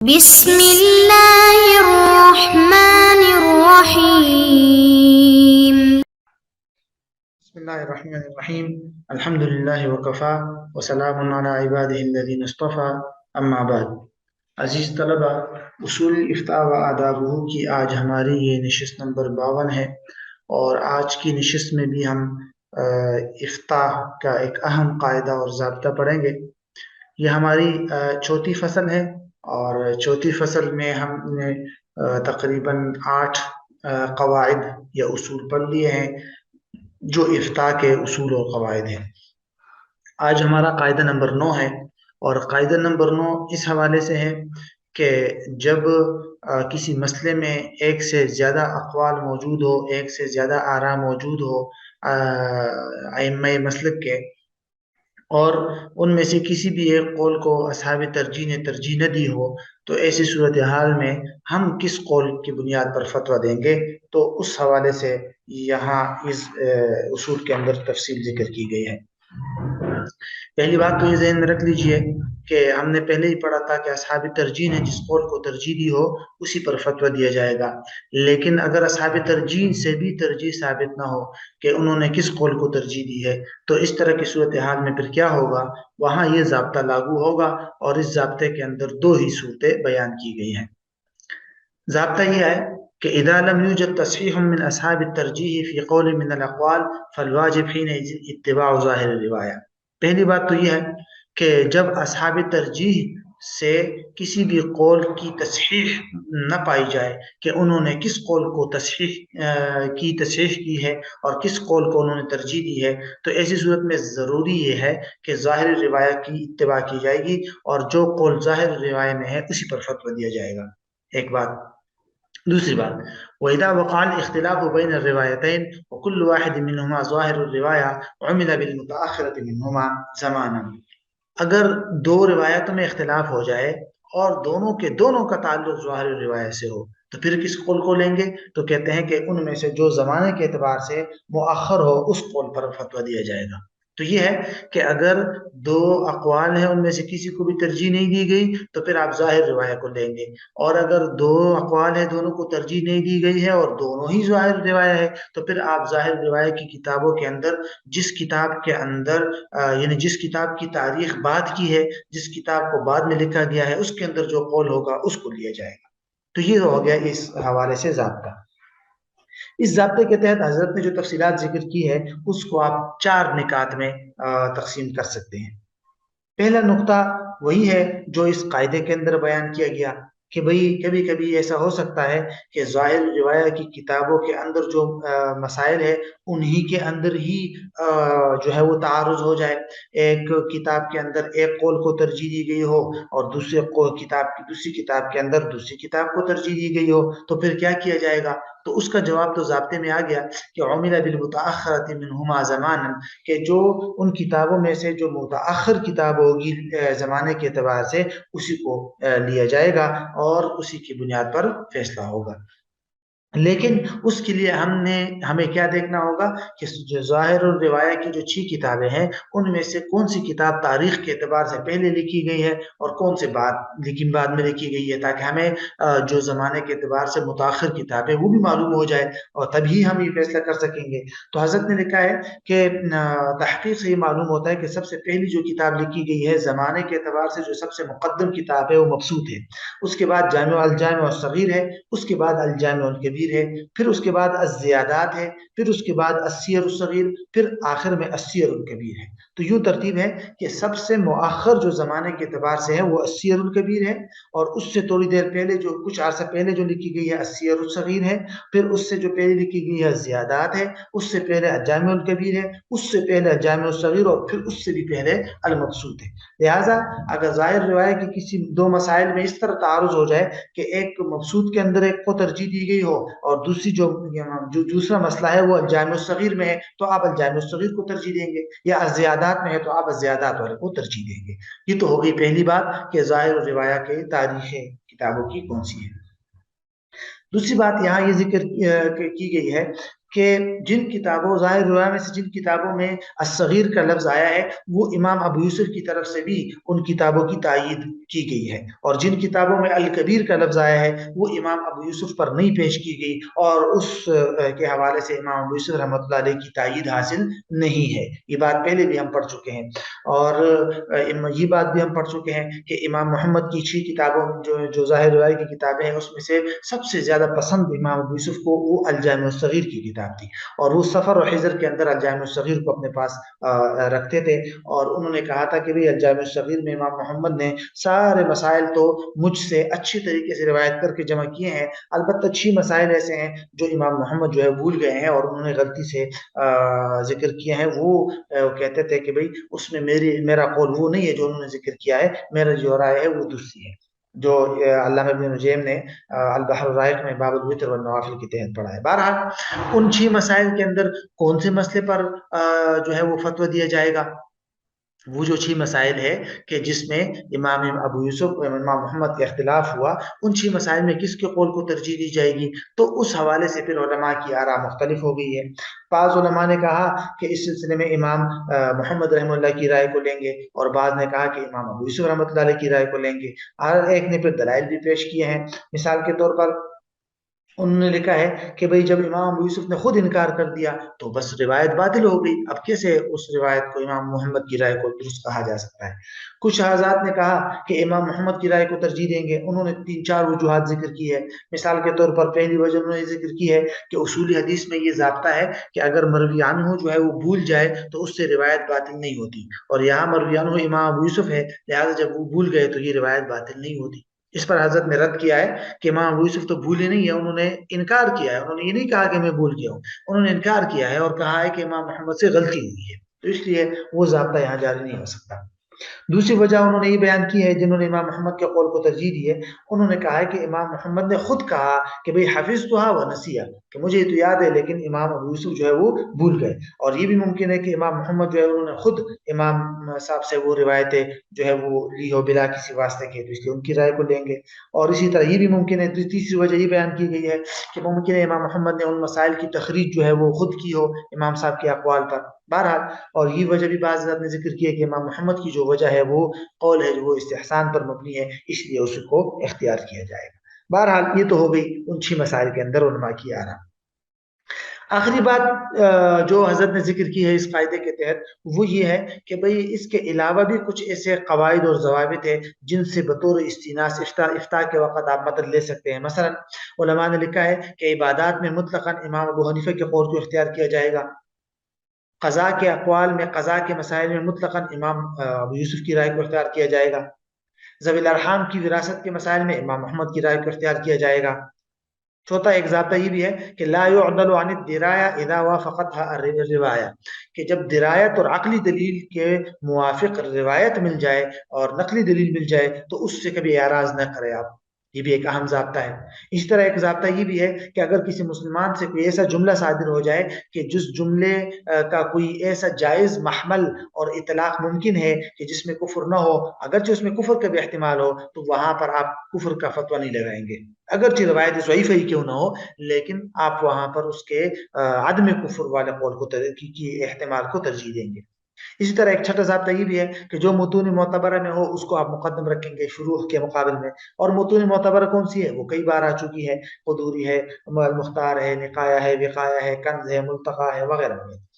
بسم اللہ الرحمن الرحیم بسم اللہ الرحمن الرحیم الحمد للہ وکفا وسلام علی عبادہ الذین اصطفى اما بعد۔ عزیز طلبہ، اصول افتاء و آدابہ کی آج ہماری یہ نشست نمبر 52 ہے، اور آج کی نشست میں بھی ہم افتاء کا ایک اہم قاعدہ اور ضابطہ پڑھیں گے۔ یہ ہماری چوتھی فصل ہے، اور چوتھی فصل میں ہم نے تقریباً 8 قواعد یا اصول پڑھ لیے ہیں جو افتاء کے اصول و قواعد ہیں۔ آج ہمارا قاعدہ نمبر 9 ہے، اور قاعدہ نمبر 9 اس حوالے سے ہے کہ جب کسی مسئلے میں ایک سے زیادہ اقوال موجود ہو، ایک سے زیادہ آراء موجود ہو ائمہ مسلک کے، اور ان میں سے کسی بھی ایک قول کو اصحاب ترجیح نے ترجیح نہ دی ہو، تو ایسی صورتحال میں ہم کس قول کی بنیاد پر فتویٰ دیں گے، تو اس حوالے سے یہاں اس اصول کے اندر تفصیل ذکر کی گئی ہے۔ پہلی بات تو یہ ذہن میں رکھ لیجئے کہ ہم نے پہلے ہی پڑھا تھا کہ اصحاب ترجیح نے جس قول کو ترجیح دی ہو اسی پر فتویٰ دیا جائے گا، لیکن اگر اصحاب ترجیح سے بھی ترجیح ثابت نہ ہو کہ انہوں نے کس قول کو ترجیح دی ہے، تو اس طرح کی صورتحال میں پھر کیا ہوگا؟ وہاں یہ ضابطہ لاگو ہوگا، اور اس ضابطے کے اندر 2 ہی صورتیں بیان کی گئی ہیں۔ ضابطہ یہ ہے کہ اذا لم يوجد تصحیح من اصحاب الترجیح فی قول من الاقوال فالواجب حینئذ اتباع ظاہر الروایہ۔ پہلی بات تو یہ ہے کہ جب اصحاب ترجیح سے کسی بھی قول کی تصحیح نہ پائی جائے کہ انہوں نے کس قول کو تصحیح کی ہے اور کس قول کو انہوں نے ترجیح دی ہے، تو ایسی صورت میں ضروری یہ ہے کہ ظاہر روایہ کی اتباع کی جائے گی، اور جو قول ظاہر روایہ میں ہے اسی پر فتویٰ دیا جائے گا۔ ایک بات۔ دوسری بات، وَإِذَا وَقَعَ الْاخْتِلَافُ بَيْنَ الرِّوَایَتَيْنِ وَكُلُّ وَاحِدٍ مِّنْهُمَا ظَاهِرُ الرِّوَایَةِ عُمِلَ بِالْمُتَأَخِّرَةِ مِنْهُمَا زَمَانًا۔ اگر 2 روایتوں میں اختلاف ہو جائے اور دونوں کے دونوں کا تعلق ظاہر الروایہ سے ہو، تو پھر کس قول کو لیں گے؟ تو کہتے ہیں کہ ان میں سے جو زمانے کے اعتبار سے مؤخر ہو اس قول پر فتویٰ دیا جائے گا۔ تو یہ ہے کہ اگر 2 اقوال ہیں، ان میں سے کسی کو بھی ترجیح نہیں دی گئی، تو پھر آپ ظاہر روایہ کو لیں گے، اور اگر 2 اقوال ہیں، دونوں کو ترجیح نہیں دی گئی ہے اور دونوں ہی ظاہر روایہ ہے، تو پھر آپ ظاہر روایہ کی کتابوں کے اندر جس کتاب کے اندر یعنی جس کتاب کی تاریخ بعد کی ہے، جس کتاب کو بعد میں لکھا گیا ہے، اس کے اندر جو قول ہوگا اس کو لیا جائے گا۔ تو یہ ہو گیا اس حوالے سے ضابطہ۔ اس ضابطے کے تحت حضرت نے جو تفصیلات ذکر کی ہے اس کو آپ 4 نکات میں تقسیم کر سکتے ہیں۔ پہلا نقطہ وہی ہے جو اس قاعدے کے اندر بیان کیا گیا کہ بھئی کبھی کبھی ایسا ہو سکتا ہے کہ ظاہر روایہ کی کتابوں کے اندر جو مسائل ہے انہی کے اندر ہی جو ہے وہ تعارض ہو جائے، ایک کتاب کے اندر ایک قول کو ترجیح دی گئی ہو اور دوسری کتاب کے اندر دوسری کتاب کو ترجیح دی گئی ہو، تو پھر کیا کیا جائے گا؟ تو اس کا جواب تو ضابطے میں آ گیا کہ عُمِلَ بِالْمُتَأَخِّرَةِ مِنْهُمَا زَمَانًا، کہ جو ان کتابوں میں سے جو متأخر کتاب ہوگی زمانے کے اعتبار سے اسی کو لیا جائے گا اور اسی کی بنیاد پر فیصلہ ہوگا۔ لیکن اس کے لیے ہمیں کیا دیکھنا ہوگا کہ جو ظاہر الروایہ کی جو 6 کتابیں ہیں ان میں سے کون سی کتاب تاریخ کے اعتبار سے پہلے لکھی گئی ہے اور کون سے بعد میں لکھی گئی ہے، تاکہ ہمیں جو زمانے کے اعتبار سے متاخر کتابیں وہ بھی معلوم ہو جائے، اور تبھی ہم یہ فیصلہ کر سکیں گے۔ تو حضرت نے لکھا ہے کہ تحقیق سے یہ معلوم ہوتا ہے کہ سب سے پہلی جو کتاب لکھی گئی ہے زمانے کے اعتبار سے جو سب سے مقدم کتاب ہے وہ مبسوط ہے، اس کے بعد الجامع الصغیر ہے، اس کے بعد الجامع الکبیر ہے، پھر اس کے بعد الزیادات ہے، پھر اس کے بعد السیر الصغیر، پھر آخر میں السیر الکبیر ہے۔ تو یوں ترتیب ہے کہ سب سے مؤخر جو زمانے کے اعتبار سے ہے وہ السیر الکبیر ہے، اور اس سے تھوڑی دیر پہلے جو کچھ عرصہ پہلے جو لکھی گئی ہے السیر الصغیر ہے، پھر اس سے جو پہلے لکھی گئی ہے الزیادات ہے، اس سے پہلے الجامع الکبیر ہے، اس سے پہلے الجامع الصغیر، اور پھر اس سے بھی پہلے المبسوط ہے۔ لہٰذا اگر ظاہر روایت کی کسی 2 مسائل میں اس طرح تعارض ہو جائے کہ ایک مبسوط کے اندر ایک کو ترجیح دی گئی ہو اور دوسری جو دوسرا مسئلہ ہے وہ الجامع الصغیر میں ہے، تو آپ الجامع الصغیر کو ترجیح دیں گے، یا الزیادات میں ہے تو آپ الزیادات والے کو ترجیح دیں گے۔ یہ تو ہو گئی پہلی بات کہ ظاہر روایہ کے تاریخیں کتابوں کی کون سی ہے۔ دوسری بات یہاں یہ ذکر کی گئی ہے کہ جن کتابوں ظاہر روایت میں سے جن کتابوں میں الصغیر کا لفظ آیا ہے وہ امام ابو یوسف کی طرف سے بھی ان کتابوں کی تائید کی گئی ہے، اور جن کتابوں میں الکبیر کا لفظ آیا ہے وہ امام ابو یوسف پر نہیں پیش کی گئی، اور اس کے حوالے سے امام ابو یوسف رحمۃ اللہ علیہ کی تائید حاصل نہیں ہے۔ یہ بات پہلے بھی ہم پڑھ چکے ہیں، اور یہ بات بھی ہم پڑھ چکے ہیں کہ امام محمد کی 6 کتابوں جو ظاہر روایت کی کتابیں ہیں اس میں سے سب سے زیادہ پسند امام ابو یوسف کو وہ الجامع الصغیر کی کتاب تھی، اور وہ سفر و حضر کے اندر الجامع الصغیر کو اپنے پاس رکھتے تھے، اور انہوں نے کہا تھا کہ بھئی الجامع الصغیر میں امام محمد نے سارے مسائل تو مجھ سے اچھی طریقے سے روایت کر کے جمع کیے ہیں، البتہ 6 مسائل ایسے ہیں جو امام محمد جو ہے بھول گئے ہیں اور انہوں نے غلطی سے ذکر کیے ہیں، وہ کہتے تھے کہ بھئی اس میں میرا قول وہ نہیں ہے جو انہوں نے ذکر کیا ہے، میرا جو رائے ہے وہ دوسری ہے، جو علامہ ابن نجیم نے البحر الرائق میں باب الوتر والنوافل کے تحت پڑھا ہے۔ بہرحال ان 6 مسائل کے اندر کون سے مسئلے پر جو ہے وہ فتویٰ دیا جائے گا؟ وہ جو 6 مسائل ہے کہ جس میں امام ابو یوسف امام محمد کا اختلاف ہوا، ان 6 مسائل میں کس کے قول کو ترجیح دی جائے گی؟ تو اس حوالے سے پھر علماء کی آراء مختلف ہو گئی ہے۔ بعض علماء نے کہا کہ اس سلسلے میں امام محمد رحمہ اللہ کی رائے کو لیں گے، اور بعض نے کہا کہ امام ابو یوسف رحمۃ اللہ علیہ کی رائے کو لیں گے۔ ہر ایک نے پھر دلائل بھی پیش کیے ہیں۔ مثال کے طور پر انہوں نے لکھا ہے کہ بھئی جب امام ابو یوسف نے خود انکار کر دیا تو بس روایت باطل ہو گئی، اب کیسے اس روایت کو امام محمد کی رائے کو درست کہا جا سکتا ہے؟ کچھ حضرات نے کہا کہ امام محمد کی رائے کو ترجیح دیں گے، انہوں نے 3-4 وجوہات ذکر کی ہے۔ مثال کے طور پر پہلی وجہ انہوں نے ذکر کی ہے کہ اصول حدیث میں یہ ضابطہ ہے کہ اگر مروی عنہ جو ہے وہ بھول جائے تو اس سے روایت باطل نہیں ہوتی، اور یہاں مروی عنہ امام ابو یوسف ہے، لہذا جب وہ بھول گئے تو یہ روایت باطل نہیں ہوتی۔ اس پر حضرت نے رد کیا ہے کہ امام ابو یوسف تو بھولے نہیں ہے، انہوں نے انکار کیا ہے، انہوں نے یہ نہیں کہا کہ میں بھول گیا ہوں، انہوں نے انکار کیا ہے اور کہا ہے کہ امام محمد سے غلطی ہوئی ہے، تو اس لیے وہ ضابطہ یہاں جاری نہیں ہو سکتا۔ دوسری وجہ انہوں نے یہ بیان کی ہے، جنہوں نے امام محمد کے قول کو ترجیح دی ہے، انہوں نے کہا ہے کہ امام محمد نے خود کہا کہ بھئی حفظتها ونسیہ، کہ مجھے یہ تو یاد ہے لیکن امام ابو یوسف جو ہے وہ بھول گئے، اور یہ بھی ممکن ہے کہ امام محمد جو ہے انہوں نے خود امام صاحب سے وہ روایتیں جو ہے وہ لی ہو بلا کسی واسطے کے، تو اس لیے ان کی رائے کو لیں گے۔ اور اسی طرح یہ بھی ممکن ہے، تیسری وجہ یہ بیان کی گئی ہے کہ ممکن ہے امام محمد نے ان مسائل کی تخریج جو ہے وہ خود کی ہو امام صاحب کے اقوال پر، بہرحال۔ اور یہ وجہ بھی بعض حضرات نے ذکر کی ہے کہ امام محمد کی جو وجہ ہے وہ قول ہے جو وہ استحسان پر مبنی ہے، اس لیے اس کو اختیار کیا جائے گا۔ بہرحال یہ تو ہو گئی ان 6 مسائل کے اندر علماء کی آراء۔ آخری بات جو حضرت نے ذکر کی ہے اس قاعدے کے تحت وہ یہ ہے کہ بھئی اس کے علاوہ بھی کچھ ایسے قواعد اور ضوابط ہیں جن سے بطور استئناس افتاء کے وقت آپ مدد لے سکتے ہیں۔ مثلا علماء نے لکھا ہے کہ عبادات میں مطلقاً امام ابو حنیفہ کے قول کو اختیار کیا جائے گا، قضاء کے اقوال میں قضاء کے مسائل میں مطلقاً امام ابو یوسف کی رائے کو اختیار کیا جائے گا، ذوی الارحام کی وراثت کے مسائل میں امام محمد کی رائے کو اختیار کیا جائے گا۔ چوتھا ایک ضابطہ یہ بھی ہے کہ لا يعدل عن الدراية اذا وافقتها الروایہ، کہ جب درایت اور عقلی دلیل کے موافق روایت مل جائے اور نقلی دلیل مل جائے تو اس سے کبھی اعراض نہ کرے آپ، یہ بھی ایک اہم ضابطہ ہے۔ اسی طرح ایک ضابطہ یہ بھی ہے کہ اگر کسی مسلمان سے کوئی ایسا جملہ صادر ہو جائے کہ جس جملے کا کوئی ایسا جائز محمل اور اطلاق ممکن ہے کہ جس میں کفر نہ ہو، اگرچہ اس میں کفر کا بھی احتمال ہو، تو وہاں پر آپ کفر کا فتویٰ نہیں لگائیں گے، اگرچہ روایت ضعیفہ ہی کیوں نہ ہو، لیکن آپ وہاں پر اس کے عدم کفر والے قول کو کی احتمال کو ترجیح دیں گے۔ اسی طرح ایک چھٹا ضابطہ یہ بھی ہے کہ جو متون معتبرہ میں ہو اس کو آپ مقدم رکھیں گے شروح کے مقابل میں، اور متون معتبرہ کون سی ہے؟ وہ کئی بار آ چکی ہے، قدوری ہے، المختار ہے، نقایہ ہے، وقایہ ہے، کنز ہے، ملتقى ہے، وغیرہ وغیرہ۔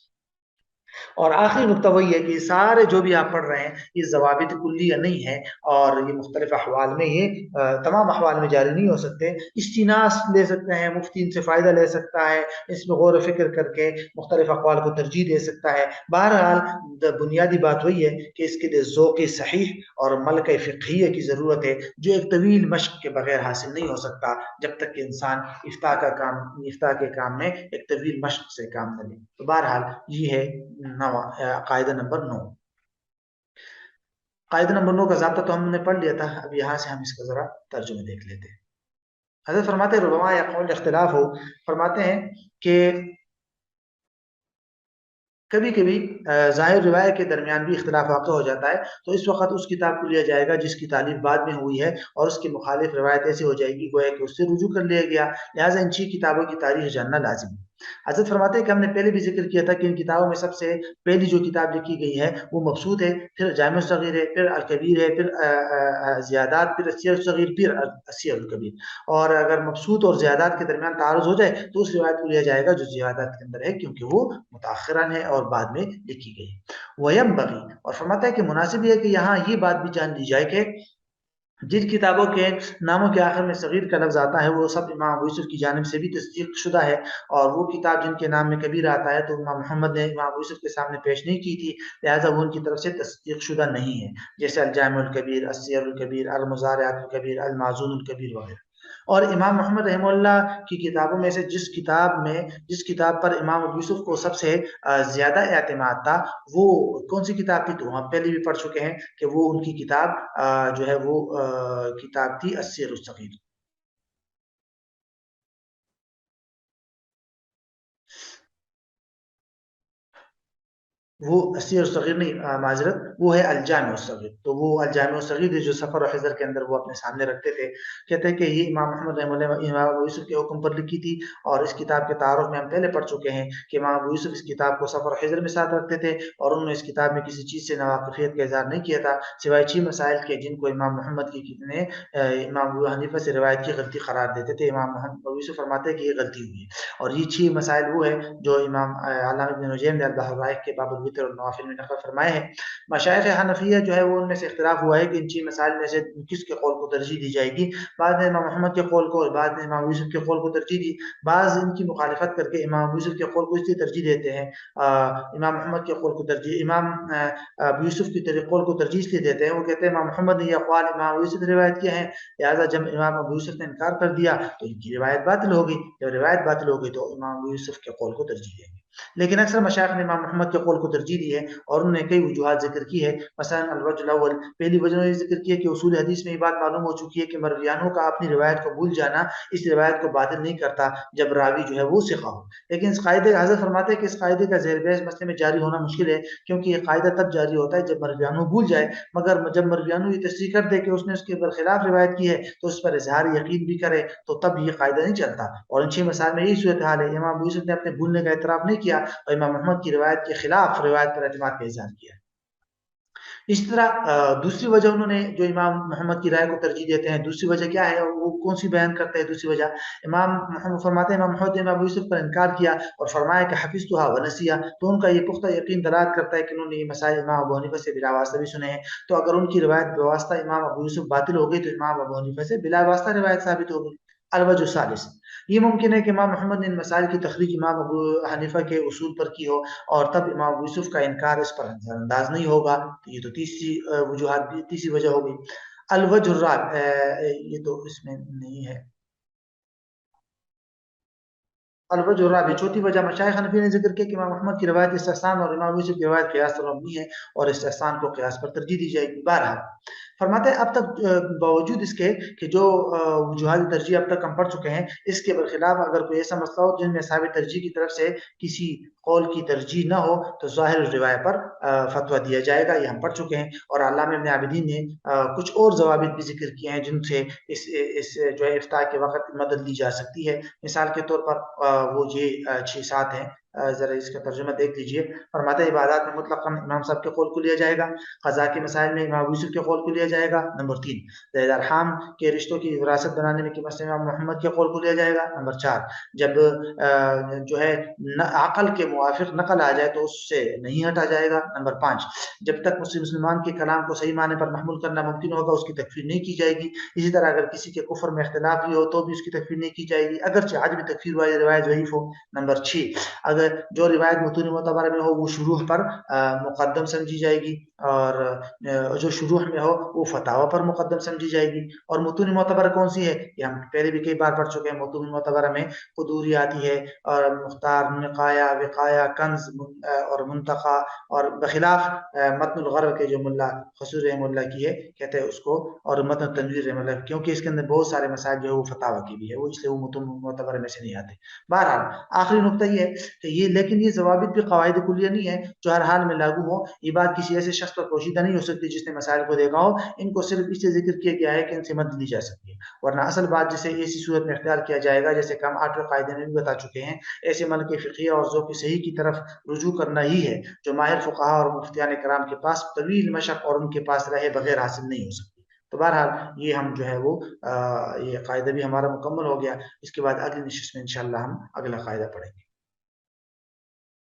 اور آخری نقطہ وہی ہے کہ سارے جو بھی آپ پڑھ رہے ہیں یہ ضوابط کلیہ نہیں ہے، اور یہ مختلف احوال میں یہ تمام احوال میں جاری نہیں ہو سکتے، استئناس لے سکتے ہیں، مفتی ان سے فائدہ لے سکتا ہے، اس میں غور و فکر کر کے مختلف اقوال کو ترجیح دے سکتا ہے۔ بہرحال بنیادی بات وہی ہے کہ اس کے لیے ذوق صحیح اور ملکہ فقہیہ کی ضرورت ہے، جو ایک طویل مشق کے بغیر حاصل نہیں ہو سکتا جب تک کہ انسان افتاء کے کام میں ایک طویل مشق سے کام نہ لے۔ تو بہرحال یہ ہے قاعدہ نمبر 9۔ قاعدہ نمبر 9 کا ضابطہ تو ہم نے پڑھ لیا تھا، اب یہاں سے ہم اس کا ذرا ترجمہ دیکھ لیتے ہیں۔ حضرت فرماتے ہیں علماء یا قول اختلاف ہو، فرماتے ہیں کہ کبھی کبھی ظاہر روایت کے درمیان بھی اختلاف واقع ہو جاتا ہے، تو اس وقت اس کتاب کو لیا جائے گا جس کی تعلیف بعد میں ہوئی ہے، اور اس کی مخالف روایت ایسی ہو جائے گی گویا کہ اس سے رجوع کر لیا گیا، لہٰذا ان 6 کتابوں کی تاریخ جاننا لازم ہے۔ حضرت فرماتے ہیں کہ ہم نے پہلے بھی ذکر کیا تھا کہ ان کتابوں میں سب سے پہلی جو کتاب لکھی گئی ہے وہ مبسوط ہے، پھر جامع الصغیر ہے، پھر الکبیر ہے، پھر زیادات، پھر السیر الصغیر، پھر السیر الکبیر. اور اگر مبسوط اور زیادات کے درمیان تعارض ہو جائے تو اس روایت کو لیا جائے گا جو زیادات کے اندر ہے، کیونکہ وہ متاخران ہے اور بعد میں لکھی گئی. وَيَنبَغِي، اور فرماتا ہے کہ مناسب یہ ہے کہ یہاں یہ بات بھی جان لی جائے کہ جن کتابوں کے ناموں کے آخر میں صغیر کا لفظ آتا ہے وہ سب امام ابو یوسف کی جانب سے بھی تصدیق شدہ ہے، اور وہ کتاب جن کے نام میں کبیر آتا ہے تو امام محمد نے امام ابو یوسف کے سامنے پیش نہیں کی تھی، لہٰذا وہ ان کی طرف سے تصدیق شدہ نہیں ہے، جیسے الجامع الکبیر، السیر الکبیر، المزارعات الکبیر، المعزون الکبیر وغیرہ. اور امام محمد رحمہ اللہ کی کتابوں میں سے جس کتاب پر امام ابو یوسف کو سب سے زیادہ اعتماد تھا وہ کون سی کتاب تھی؟ تو ہم پہلے بھی پڑھ چکے ہیں کہ وہ ان کی کتاب جو ہے وہ کتاب تھی السیر الصغیر. وہ السیر الصغیر نہیں، معذرت، وہ ہے الجامع الصغیر. تو وہ الجامع الصغیر جو سفر و حضر کے اندر وہ اپنے سامنے رکھتے تھے. کہتے ہیں کہ یہ امام محمد رحمہ اللہ امام ابو یوسف کے حکم پر لکھی تھی، اور اس کتاب کے تعارف میں ہم پہلے پڑھ چکے ہیں کہ امام ابو یوسف اس کتاب کو سفر و حضر میں ساتھ رکھتے تھے، اور انہوں نے اس کتاب میں کسی چیز سے ناواقفیت کا اظہار نہیں کیا تھا سوائے 6 مسائل کے جن کو امام محمد کی کتنے امام ابو حنیفہ سے روایت کی غلطی قرار دیتے تھے. امام محمد ابو یوسف فرماتے ہیں کہ یہ غلطی ہوئی ہے، اور یہ 6 مسائل وہ ہے جو امام علامہ ابن نجیم نے البحر الرائق کے باب الوتر والنوافل میں نقل فرمائے ہیں. مشائخ حنفیہ جو ہے وہ ان میں سے اختلاف ہوا ہے کہ ان 6 مسائل میں سے کس کے قول کو ترجیح دی جائے گی. بعض نے امام محمد کے قول کو اور بعض نے امام یوسف کے قول کو ترجیح دی. بعض ان کی مخالفت کر کے امام یوسف کے قول کو اس لیے ترجیح دیتے ہیں، امام محمد کے قول کو ترجیح، امام ابو یوسف کے قول کو ترجیح اس لیے دیتے ہیں، وہ کہتے ہیں امام محمد نے یہ اقوال امام ابو یوسف نے روایت کیا ہے، لہٰذا جب امام ابو یوسف نے انکار کر دیا تو ان کی روایت باطل ہو گئی، جب روایت باطل ہو گئی تو امام ابو یوسف کے قول کو ترجیح دیں گے. لیکن اکثر مشائخ نے امام محمد کے قول کو ترجیح دی ہے، اور انہوں نے کئی وجوہات ذکر کی ہے. مثلا الوجہ الاول، پہلی وجہ نے ذکر کی ہے کہ اصول حدیث میں یہ بات معلوم ہو چکی ہے کہ مرویانوں کا اپنی روایت کو بھول جانا اس روایت کو باطل نہیں کرتا جب راوی جو ہے وہ ثقہ ہو. لیکن اس قاعدے حضرت فرماتے ہیں کہ اس قاعدے کا زیر بحث مسئلے میں جاری ہونا مشکل ہے، کیونکہ یہ قاعدہ تب جاری ہوتا ہے جب مرویانو بھول جائے، مگر جب مرویانو یہ تصریح کر دے کہ اس نے اس کے برخلاف روایت کی ہے تو اس پر اظہار یقین بھی کرے تو تب یہ قاعدہ نہیں چلتا. اور ان 6 مسائل میں یہی صورتحال ہے. امام ابو یوسف نے اپنے بھولنے کا اعتراف نہیں کیا اور امام محمد کی روایت کے خلاف روایت پر اعتماد کا اظہار کیا. اس طرح دوسری وجہ انہوں نے جو امام محمد کی رائے کو ترجیح دیتے ہیں، دوسری وجہ کیا ہے، وہ کون سی بیان کرتے ہیں؟ دوسری وجہ امام محمد فرماتے ہیں امام محمد نے امام ابو یوسف پر انکار کیا اور فرمایا کہ حفظتها ونسیہ، تو ان کا یہ پختہ یقین دلالت کرتا ہے کہ انہوں نے یہ مسائل امام ابو حنیفہ سے بلا واسطہ بھی سنے ہیں. تو اگر ان کی روایت بواسطہ امام ابو یوسف باطل ہو گئی تو امام ابو حنیفہ سے بلا واسطہ روایت ثابت ہو گئی. الوجہ الثالث، یہ ممکن ہے کہ امام محمد نے ان مسائل کی تخریج امام ابو حنیفہ کے اصول پر کی ہو اور تب امام ابو یوسف کا انکار اس پر انداز نہیں ہوگا. تو یہ تو تیسری وجہ ہو گئی. الوجہ الرابع، یہ تو اس میں نہیں ہے. الوجہ الرابع، چوتھی وجہ مشائخ حنفی نے ذکر کیا کہ امام محمد کی روایت استحسان اور امام یوسف کی روایت قیاس پر مبنی ہے اور استحسان کو قیاس پر ترجیح دی جائے گی. بہرحال فرماتے ہیں اب تک باوجود اس کے کہ جو وجوہات ترجیح اب تک ہم پڑھ چکے ہیں، اس کے برخلاف اگر کوئی ایسا مسئلہ ہو جن میں صاحب ترجیح کی طرف سے کسی قول کی ترجیح نہ ہو تو ظاہر روایت پر فتویٰ دیا جائے گا، یہ ہم پڑھ چکے ہیں. اور علامہ ابن عابدین نے کچھ اور ضوابط بھی ذکر کیے ہیں جن سے اس جو ہے افتاء کے وقت مدد لی جا سکتی ہے. مثال کے طور پر وہ یہ 6-7 ہیں، ذرا اس کا ترجمہ دیکھ لیجئے. فرماتے ہیں عبادات میں مطلق امام صاحب کے قول کو لیا جائے گا، قضاء کے مسائل میں امام یوسف کے قول کو لیا جائے گا. نمبر 3، ذیل ارحام کے رشتوں کی وراثت بنانے میں کہ مسئلہ امام محمد کے قول کو لیا جائے گا. نمبر 4، جب جو ہے عقل کے موافق نقل آ جائے تو اس سے نہیں ہٹا جائے گا. نمبر 5، جب تک مسلمان کے کلام کو صحیح معنی پر محمول کرنا ممکن ہوگا اس کی تکفیر نہیں کی جائے گی. اسی طرح اگر کسی کے کفر میں اختلاف بھی ہو تو بھی اس کی تکفیر نہیں کی جائے گی اگرچہ عدم تکفیر والی روایت ضعیف ہو. نمبر 6، اگر جو روایت متون معتبرہ میں ہو وہ شروح پر مقدم سمجھی جائے گی اور جو شروح میں ہو وہ فتاوی پر مقدم سمجھی جائے گی. اور متون معتبرہ کون سی ہے؟ یہ ہم پہلے بھی کئی بار پڑھ چکے ہیں. متون معتبرہ میں قدوری آتی ہے اور مختار، نقایا، وقایا، کنز اور منتقى، اور بخلاف متن الغرب کے جو ملا خصوص رحمہ اللہ کی ہے کہتے ہیں اس کو، اور متن التنویر رحمہ اللہ، کیونکہ اس کے اندر بہت سارے مسائل جو ہے وہ فتاوی کی بھی ہے، وہ اس لیے وہ متون معتبرہ میں سے نہیں آتے. بہرحال آخری نقطہ یہ ہے کہ یہ لیکن یہ ضوابط بھی قواعد کلیہ نہیں ہے جو ہر حال میں لاگو ہو. یہ بات کسی ایسے شخص پر پوشیدہ نہیں ہو سکتی جس نے مسائل کو دیکھا ہو. ان کو صرف اس سے ذکر کیا گیا ہے کہ ان سے مدد لی جا سکتی ہے، ورنہ اصل بات جسے ایسی صورت میں اختیار کیا جائے گا جیسے کہ ہم 8ویں قاعدے میں بھی بتا چکے ہیں، ایسے عمل کے فقہیہ اور ذوق صحیح کی طرف رجوع کرنا ہی ہے جو ماہر فقہاء اور مفتیان کرام کے پاس طویل مشق اور ان کے پاس رہے بغیر حاصل نہیں ہو سکتی. تو بہرحال یہ ہم جو ہے وہ یہ قاعدہ بھی ہمارا مکمل ہو گیا. اس کے بعد اگلی نشست میں انشاءاللہ ہم اگلا قاعدہ پڑھیں گے.